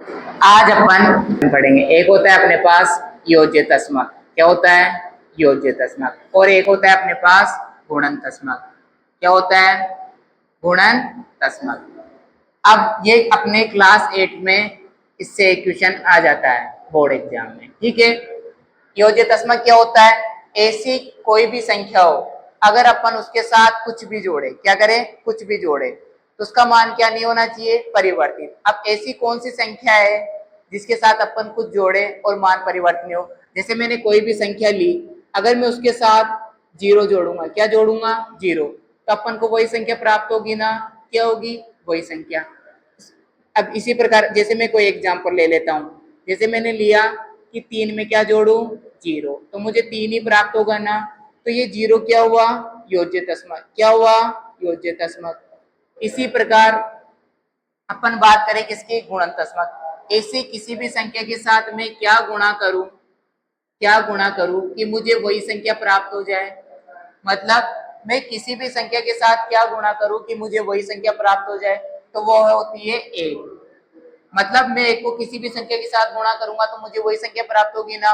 आज अपन पढ़ेंगे, एक होता है अपने पास योज्य तस्मक। क्या होता है? योज्य तस्मक। और एक होता है अपने पास गुणन तस्मक। क्या होता है? गुणन तस्मक। अब ये अपने क्लास 8 में इससे एक क्वेश्चन आ जाता है बोर्ड एग्जाम में, ठीक है। योज्य तस्मक क्या होता है? ऐसी कोई भी संख्या हो, अगर अपन उसके साथ कुछ भी जोड़े, क्या करें? कुछ भी जोड़े, तो उसका मान क्या नहीं होना चाहिए? परिवर्तित। अब ऐसी कौन सी संख्या है जिसके साथ अपन कुछ जोड़े और मान परिवर्तन हो? जैसे मैंने कोई भी संख्या ली, अगर मैं उसके साथ जीरो जोड़ूंगा, क्या जोड़ूंगा? जीरो, तो अपन को वही संख्या प्राप्त होगी ना? क्या होगी? वही संख्या। अब इसी प्रकार जैसे मैं कोई एग्जाम्पल ले लेता हूँ, जैसे मैंने लिया कि 3 में क्या जोड़ू? जीरो, तो मुझे 3 ही प्राप्त होगा ना। तो ये जीरो क्या हुआ? योज्य तस्मक। क्या हुआ? योज्य तस्मक। इसी प्रकार अपन बात करें किसकी? गुणन तस्मक। ऐसी किसी भी संख्या के साथ मैं क्या गुणा करूं, क्या गुणा करूं कि मुझे वही संख्या प्राप्त हो जाए। मतलब मैं किसी भी संख्या के साथ क्या गुणा करूं कि मुझे वही संख्या प्राप्त हो जाए, तो वो होती है एक। मतलब मैं एक को किसी भी संख्या के साथ गुणा करूंगा तो मुझे वही संख्या प्राप्त होगी ना।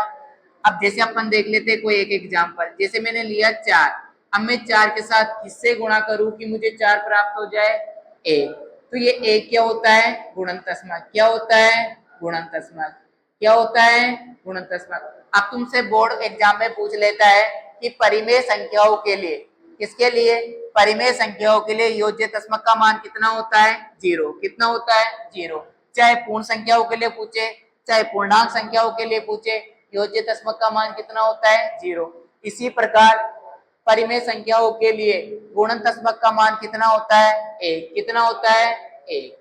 अब जैसे अपन देख लेते हैं कोई एक एग्जांपल, जैसे मैंने लिया 4, अब मैं 4 के साथ किससे गुणा करूं कि मुझे 4 प्राप्त हो जाए? एक। तो ये एक क्या होता है? गुणन तस्मक। क्या होता है? गुणन तस्मक। क्या होता है? गुणन तस्मक। अब तुमसे बोर्ड एग्जाम में पूछ लेता है कि परिमेय संख्याओं के लिए, किसके लिए? परिमेय संख्याओं के लिए योज्य तस्मक का मान कितना होता है? जीरो। कितना होता है? जीरो। चाहे पूर्ण संख्याओं के लिए पूछे, चाहे पूर्णांक संख्याओं के लिए पूछे, योज्य तस्मक का मान कितना होता है? जीरो। इसी प्रकार परिमेय संख्याओं के लिए गुणन तस्मक का मान कितना होता है? एक। कितना होता है? एक।